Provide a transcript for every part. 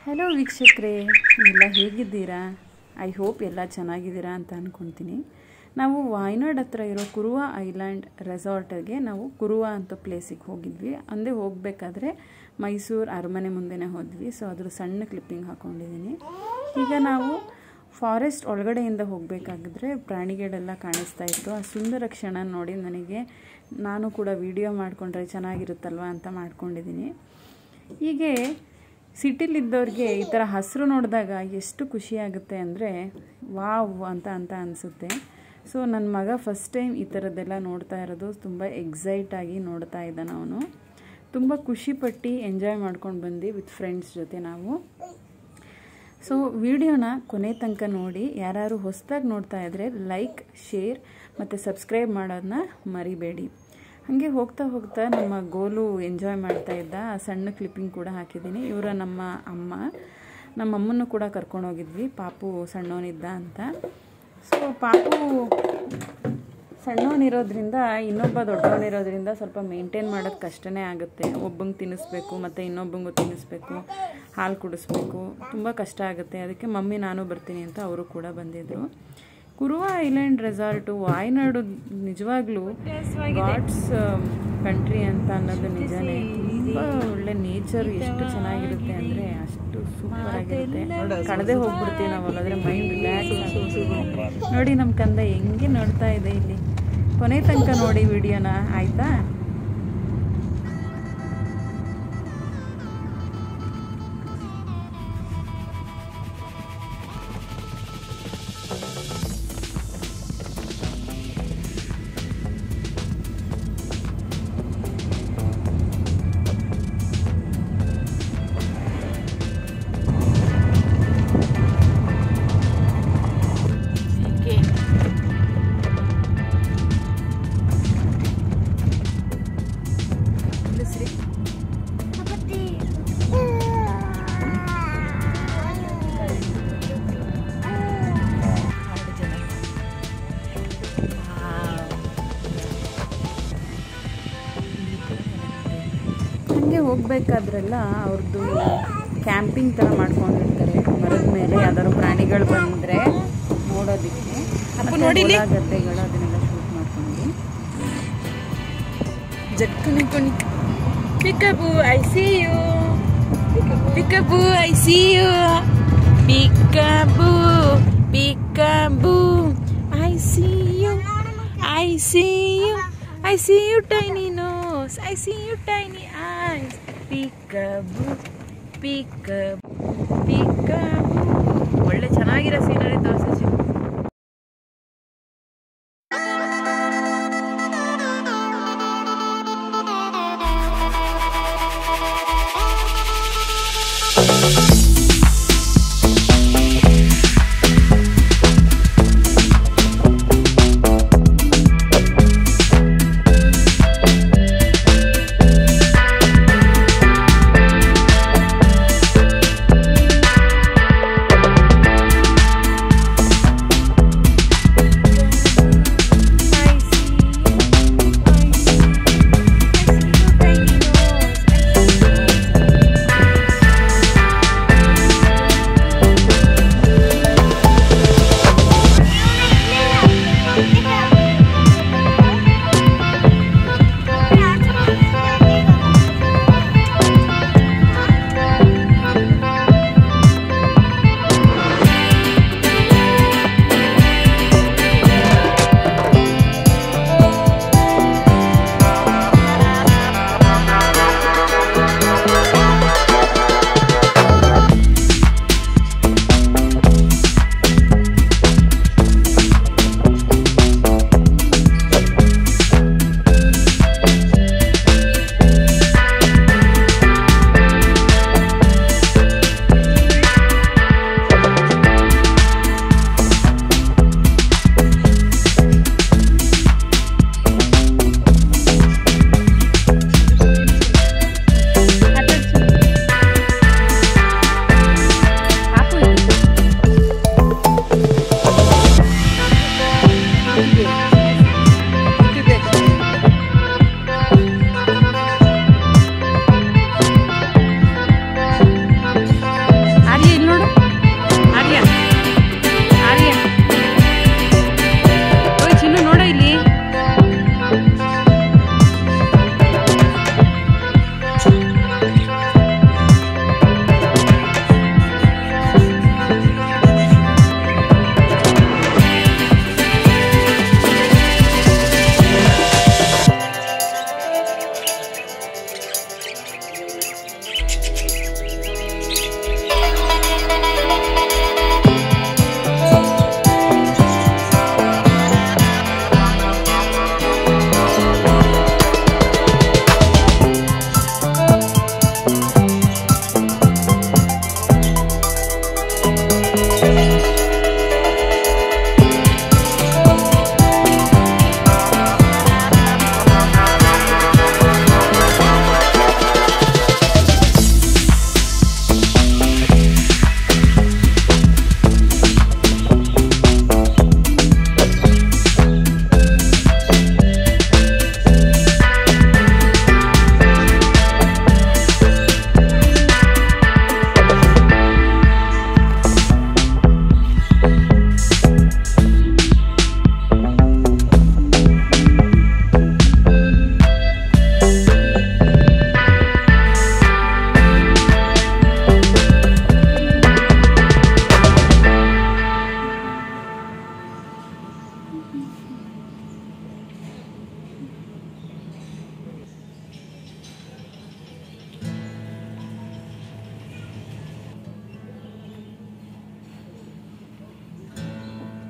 Hello ವೀಕ್ಷಕರೇ, ಎಲ್ಲ ಹೇಗಿದ್ದೀರಾ? ಐ ಹೋಪ್ ಎಲ್ಲ ಚೆನ್ನಾಗಿದ್ದೀರಾ ಅಂತ ಅಂದ್ಕೊತೀನಿ. ನಾವು ವಾಯ್ನಾಡ್ ಹತ್ರ ಇರೋ ಕುರುವ ಐಲ್ಯಾಂಡ್ ರೆಸಾರ್ಟಿಗೆ ನಾವು ಕುರುವ ಅಂತ ಪ್ಲೇಸಿಗೆ ಹೋಗಿದ್ವಿ. ಅಂದೇ ಹೋಗಬೇಕಾದ್ರೆ ಮೈಸೂರು ಅರಮನೆ ಮುಂದೆನೇ ಹೋದ್ವಿ. ಸೊ ಅದ್ರ ಸಣ್ಣ ಕ್ಲಿಪ್ಪಿಂಗ್ ಹಾಕ್ಕೊಂಡಿದ್ದೀನಿ. ಈಗ ನಾವು ಫಾರೆಸ್ಟ್ ಒಳಗಡೆಯಿಂದ ಹೋಗಬೇಕಾಗಿದ್ರೆ ಪ್ರಾಣಿಗಳೆಲ್ಲ ಕಾಣಿಸ್ತಾ ಇತ್ತು. ಆ ಸುಂದರ ಕ್ಷಣ ನೋಡಿ ನಾನು ಕೂಡ ವಿಡಿಯೋ ಮಾಡಿಕೊಂಡ್ರೆ ಚೆನ್ನಾಗಿರುತ್ತಲ್ವ ಅಂತ ಮಾಡ್ಕೊಂಡಿದ್ದೀನಿ. ಹೀಗೆ ಸಿಟಿಲಿದ್ದವ್ರಿಗೆ ಈ ಥರ ಹಸಿರು ನೋಡಿದಾಗ ಎಷ್ಟು ಖುಷಿಯಾಗುತ್ತೆ ಅಂದರೆ ವಾವ್ ಅಂತ ಅನಿಸುತ್ತೆ. ಸೊ ನನ್ನ ಮಗ ಫಸ್ಟ್ ಟೈಮ್ ಈ ಥರದ್ದೆಲ್ಲ ನೋಡ್ತಾ ಇರೋದು, ತುಂಬ ಎಕ್ಸೈಟಾಗಿ ನೋಡ್ತಾ ಇದ್ದಾನೆ ಅವನು. ತುಂಬ ಖುಷಿಪಟ್ಟು ಎಂಜಾಯ್ ಮಾಡ್ಕೊಂಡು ಬಂದು ವಿತ್ ಫ್ರೆಂಡ್ಸ್ ಜೊತೆ ನಾವು. ಸೊ ವಿಡಿಯೋನ ಕೊನೆ ತನಕ ನೋಡಿ. ಯಾರು ಹೊಸದಾಗಿ ನೋಡ್ತಾ ಇದ್ದರೆ ಲೈಕ್, ಶೇರ್ ಮತ್ತು ಸಬ್ಸ್ಕ್ರೈಬ್ ಮಾಡೋದನ್ನ ಮರಿಬೇಡಿ. ಹಾಗೆ ಹೋಗ್ತಾ ಹೋಗ್ತಾ ನಮ್ಮ ಗೋಲು ಎಂಜಾಯ್ ಮಾಡ್ತಾ ಇದ್ದ. ಆ ಸಣ್ಣ ಕ್ಲಿಪ್ಪಿಂಗ್ ಕೂಡ ಹಾಕಿದ್ದೀನಿ. ಇವರ ನಮ್ಮ ಅಮ್ಮನ್ನು ಕೂಡ ಕರ್ಕೊಂಡೋಗಿದ್ವಿ, ಪಾಪು ಸಣ್ಣವನಿದ್ದ ಅಂತ. ಸೊ ಪಾಪು ಸಣ್ಣವನಿರೋದ್ರಿಂದ ಇನ್ನೊಬ್ಬ ದೊಡ್ಡವನಿರೋದ್ರಿಂದ ಸ್ವಲ್ಪ ಮೇಂಟೈನ್ ಮಾಡೋದು ಕಷ್ಟನೇ ಆಗುತ್ತೆ. ಒಬ್ಬಂಗೆ ತಿನ್ನಿಸ್ಬೇಕು ಮತ್ತು ಇನ್ನೊಬ್ಬಂಗೂ ತಿನ್ನಿಸ್ಬೇಕು, ಹಾಲು ಕುಡಿಸ್ಬೇಕು, ತುಂಬ ಕಷ್ಟ ಆಗುತ್ತೆ. ಅದಕ್ಕೆ ಮಮ್ಮಿ ನಾನು ಬರ್ತೀನಿ ಅಂತ ಅವರು ಕೂಡ ಬಂದಿದ್ದರು. ಕುರುವ ಐಲ್ಯಾಂಡ್ ರೆಸಾರ್ಟು ವಾಯ್ನಾಡು ನಿಜವಾಗ್ಲೂ ಗಾಡ್ಸ್ ಕಂಟ್ರಿ ಅಂತ ಅನ್ನೋದು ನಿಜನೇ. ತುಂಬ ಒಳ್ಳೆ ನೇಚರ್, ಎಷ್ಟು ಚೆನ್ನಾಗಿರುತ್ತೆ ಅಂದರೆ ಅಷ್ಟು ಸೂಪರ್ ಆಗಿರುತ್ತೆ. ಕಳೆದೇ ಹೋಗ್ಬಿಡ್ತೀವಿ ನಾವು ಅಲ್ಲಾದರೆ, ಮೈಂಡ್ ರಿಲ್ಯಾಕ್ಸ್. ನೋಡಿ ನಮ್ಮ ಕಂದ ಹೆಂಗೆ ನೋಡ್ತಾ ಇದೆ ಇಲ್ಲಿ. ಕೊನೆ ತನಕ ನೋಡಿ ವಿಡಿಯೋನ, ಆಯಿತಾ? ಹಾಗೆ ಹೋಗ್ಬೇಕಾದ್ರೆಲ್ಲ ಅವ್ರದ್ದು ಕ್ಯಾಂಪಿಂಗ್ ಥರ ಮಾಡ್ಕೊಂಡಿರ್ತಾರೆ ಮರದ ಮೇಲೆ. ಯಾವ್ದಾದ್ರು ಪ್ರಾಣಿಗಳು ಬಂದರೆ ನೋಡೋದಕ್ಕೆ, ಗದ್ದೆಗಳು ಅದನ್ನೆಲ್ಲ ಶೂಟ್ ಮಾಡ್ಕೊಂಡು. Peekaboo, I see you. Peekaboo, I see you. Peekaboo, peekaboo, I see you. I see you. I see you tiny nose. I see you tiny eyes. Peekaboo, peekaboo, peekaboo. ಒಳ್ಳೆ ಚೆನ್ನಾಗಿರೋ ಸೀನರಿ ತೋರಿಸಿ.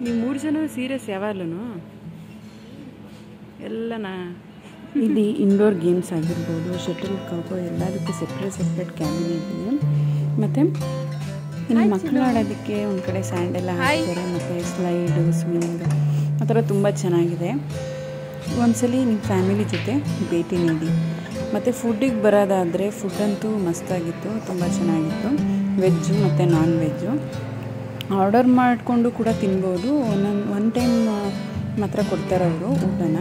ನೀವು 3 ಜನ serious ಯಾವಾಗಲೂ ಎಲ್ಲನಾ. ಇಲ್ಲಿ indoor games ಆಗಿರ್ಬೋದು, shuttle cock ಎಲ್ಲದಕ್ಕೂ separate cabinet ಇದೆ. ಮತ್ತು ಇಲ್ಲಿ ಮಕ್ಕಳು ಆಡೋದಕ್ಕೆ ಒಂದು ಕಡೆ ಸ್ಯಾಂಡೆಲ್ಲ ಹಾಕ್ತಾರೆ, ಮತ್ತು ಸ್ಲೈಡು, ಸ್ವಿಂಗ್ ಆ ಥರ ತುಂಬ ಚೆನ್ನಾಗಿದೆ. ಒಂದ್ಸಲಿ ನಿಮ್ಮ ಫ್ಯಾಮಿಲಿ ಜೊತೆ ಭೇಟಿ ನೀಡಿ. ಮತ್ತು ಫುಡ್ಡಿಗೆ ಬರೋದಾದರೆ ಫುಡ್ಡಂತೂ ಮಸ್ತಾಗಿತ್ತು, ತುಂಬ ಚೆನ್ನಾಗಿತ್ತು. ವೆಜ್ಜು ಮತ್ತು ನಾನ್ ವೆಜ್ಜು ಆರ್ಡರ್ ಮಾಡಿಕೊಂಡು ಕೂಡ ತಿನ್ಬೋದು. ಒನ್ ಟೈಮ್ ಮಾತ್ರ ಕೊಡ್ತಾರೆ ಅವರು ಊಟನ.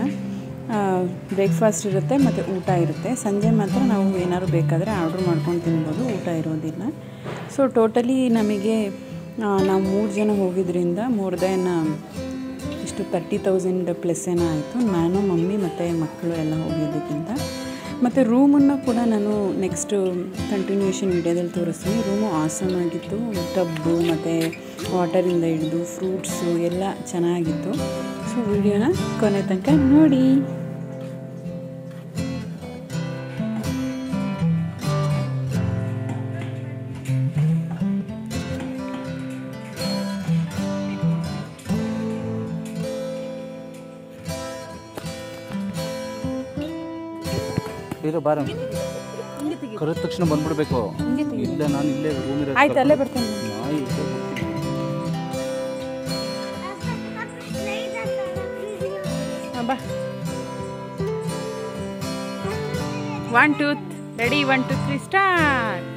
ಬ್ರೇಕ್ಫಾಸ್ಟ್ ಇರುತ್ತೆ ಮತ್ತು ಊಟ ಇರುತ್ತೆ. ಸಂಜೆ ಮಾತ್ರ ನಾವು ಏನಾದ್ರು ಬೇಕಾದರೆ ಆರ್ಡ್ರ್ ಮಾಡ್ಕೊಂಡು ತಿನ್ಬೋದು, ಊಟ ಇರೋದಿಲ್ಲ. ಸೊ ಟೋಟಲಿ ನಮಗೆ ನಾವು 3 ಜನ ಹೋಗಿದ್ದರಿಂದ ಮೋರ್ ದೆನ್ ಇಷ್ಟು 30,000 ಪ್ಲಸ್ ಏನೋ ಆಯಿತು, ನಾನು ಮಮ್ಮಿ ಮತ್ತು ಮಕ್ಕಳು ಎಲ್ಲ ಹೋಗಿದ್ದಕ್ಕಿಂತ. ಮತ್ತು ರೂಮನ್ನು ಕೂಡ ನಾನು ನೆಕ್ಸ್ಟ್ ಕಂಟಿನ್ಯೂಷನ್ ವಿಡಿಯೋದಲ್ಲಿ ತೋರಿಸ್ತೀನಿ. ರೂಮು ಆಸಮ್ ಆಗಿತ್ತು. ಟಬ್ಬು ಮತ್ತು ವಾಟರಿಂದ ಹಿಡಿದು ಫ್ರೂಟ್ಸು ಎಲ್ಲ ಚೆನ್ನಾಗಿತ್ತು. ಸೊ ವಿಡಿಯೋನ ಕೊನೆ ತನಕ ನೋಡಿ. ಬಾರ ಕರೆದ ತಕ್ಷಣ ಬಂದ್ಬಿಡ್ಬೇಕು. ಇಲ್ಲ ನಾನು ಇಲ್ಲೇ ರೂಮ್ ಇರೋದು. ಆಯ್ತು, ಅಲ್ಲೇ ಬರ್ತೇನೆ. ಬಾ. 1 2 ರೆಡಿ, 1 2 3 ಸ್ಟಾರ್ಟ್.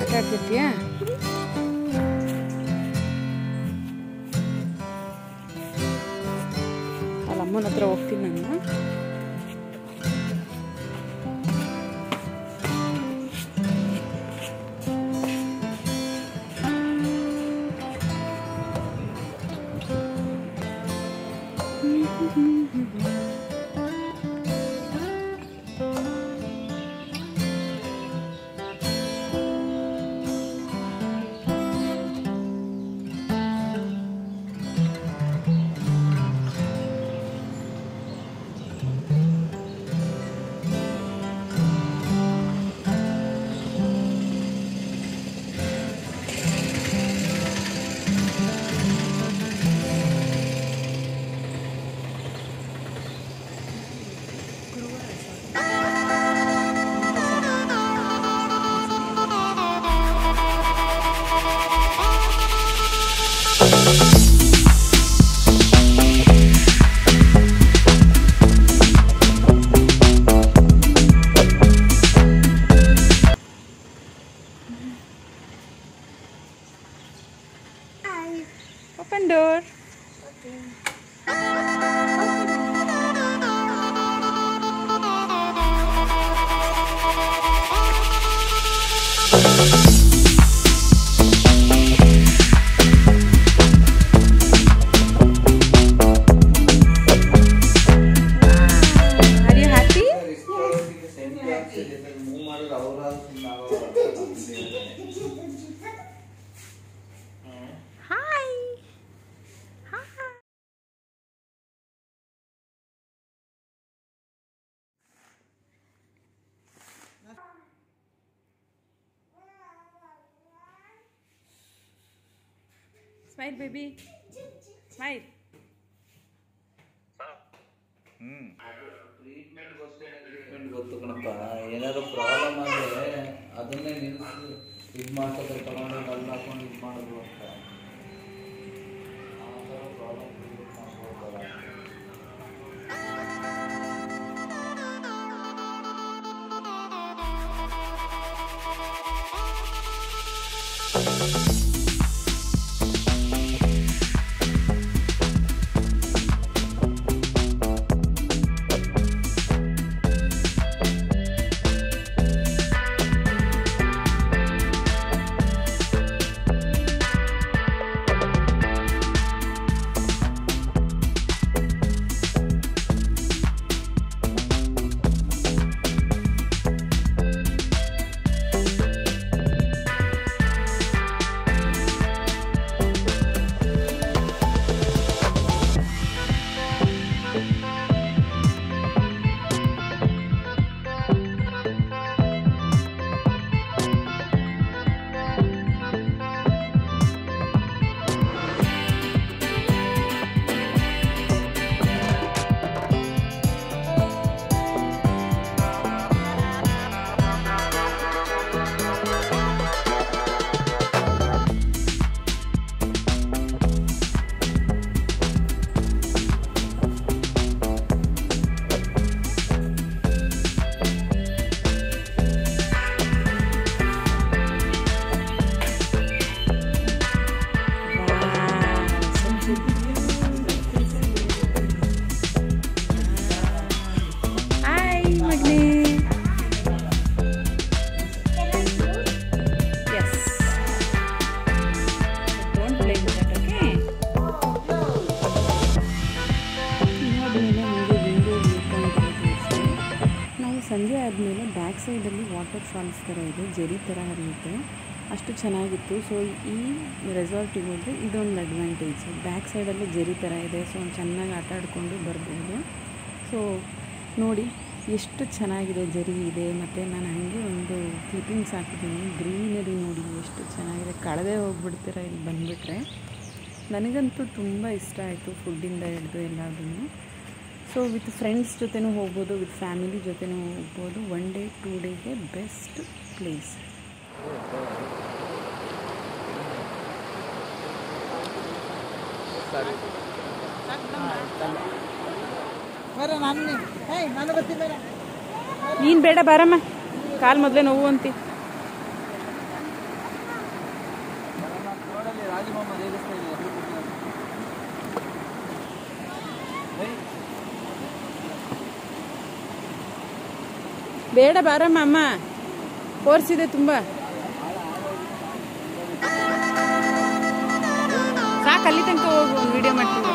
ಆಟ ಆಡ್ತಿರ್ತೀಯಾ? ಅಲ್ಲ ಅಮ್ಮನ ಹತ್ರ ಹೋಗ್ತೀನಿ ನಾನು. Open door. Are you happy? Hi. Smile, baby. Smile. Treatment ಗೊತ್ತು ಕಣಪ್ಪ. ಏನಾದ್ರು ಪ್ರಾಬ್ಲಮ್ ಆದರೆ ಅದನ್ನೇ ನಿಲ್ಲಿಸಿ ಇದು ಮಾಡ್ತಾರೆ, ತಗೊಂಡು ಅಲ್ಲಿ ಹಾಕೊಂಡು ಇದು ಮಾಡೋದು ಅಂತ. ಆ ಥರ ಪ್ರಾಬ್ಲಮ್ ಮಾಡ್ಕೊಳ್ತಾರೆ. ಆಮೇಲೆ ಬ್ಯಾಕ್ ಸೈಡಲ್ಲಿ ವಾಟರ್ ಫಾಲ್ಸ್ ಥರ ಇದೆ, ಜರಿ ಥರ ಹರಿಯುತ್ತೆ, ಅಷ್ಟು ಚೆನ್ನಾಗಿತ್ತು. ಸೊ ಈ ರೆಸಾರ್ಟಿಗೆ ಹೋದರೆ ಇದೊಂದು ಅಡ್ವಾಂಟೇಜ್, ಬ್ಯಾಕ್ ಸೈಡಲ್ಲಿ ಜರಿ ಥರ ಇದೆ, ಸೊ ಚೆನ್ನಾಗಿ ಆಟ ಆಡಿಕೊಂಡು ಬರ್ಬೋದು. ಸೊ ನೋಡಿ ಎಷ್ಟು ಚೆನ್ನಾಗಿದೆ, ಜರಿ ಇದೆ. ಮತ್ತು ನಾನು ಹಾಗೆ ಒಂದು ಕ್ಲಿಪ್ಪಿಂಗ್ಸ್ ಹಾಕಿದ್ದೀನಿ, ಗ್ರೀನರಿ ನೋಡಿ ಎಷ್ಟು ಚೆನ್ನಾಗಿದೆ, ಕಳೆದೇ ಹೋಗ್ಬಿಡ್ತೀರ ಇಲ್ಲಿ ಬಂದುಬಿಟ್ರೆ. ನನಗಂತೂ ತುಂಬ ಇಷ್ಟ ಆಯಿತು, ಫುಡ್ಡಿಂದ ಹಿಡಿದು ಎಲ್ಲದನ್ನು. ಸೊ ವಿತ್ ಫ್ರೆಂಡ್ಸ್ ಜೊತೆನೂ ಹೋಗ್ಬೋದು, ವಿತ್ ಫ್ಯಾಮಿಲಿ ಜೊತೆನೂ ಹೋಗ್ಬೋದು. 1 ಡೇ 2 ಡೇಗೆ ಬೆಸ್ಟ್ ಪ್ಲೇಸ್. ನೀನು ಬೇಡ ಬಾರಮ್ಮ, ಕಾಲು ಮೊದಲೇ ನೋವು ಅಂತಿ. ಬೇಡ ಬಾರಮ್ಮ, ಅಮ್ಮ ಫೋರ್ಸ್ ಇದೆ ತುಂಬ. ಸಾಕು, ಅಲ್ಲಿ ತನಕ ಹೋಗು, ಒಂದು ವಿಡಿಯೋ ಮಾಡ್ತೀನಿ.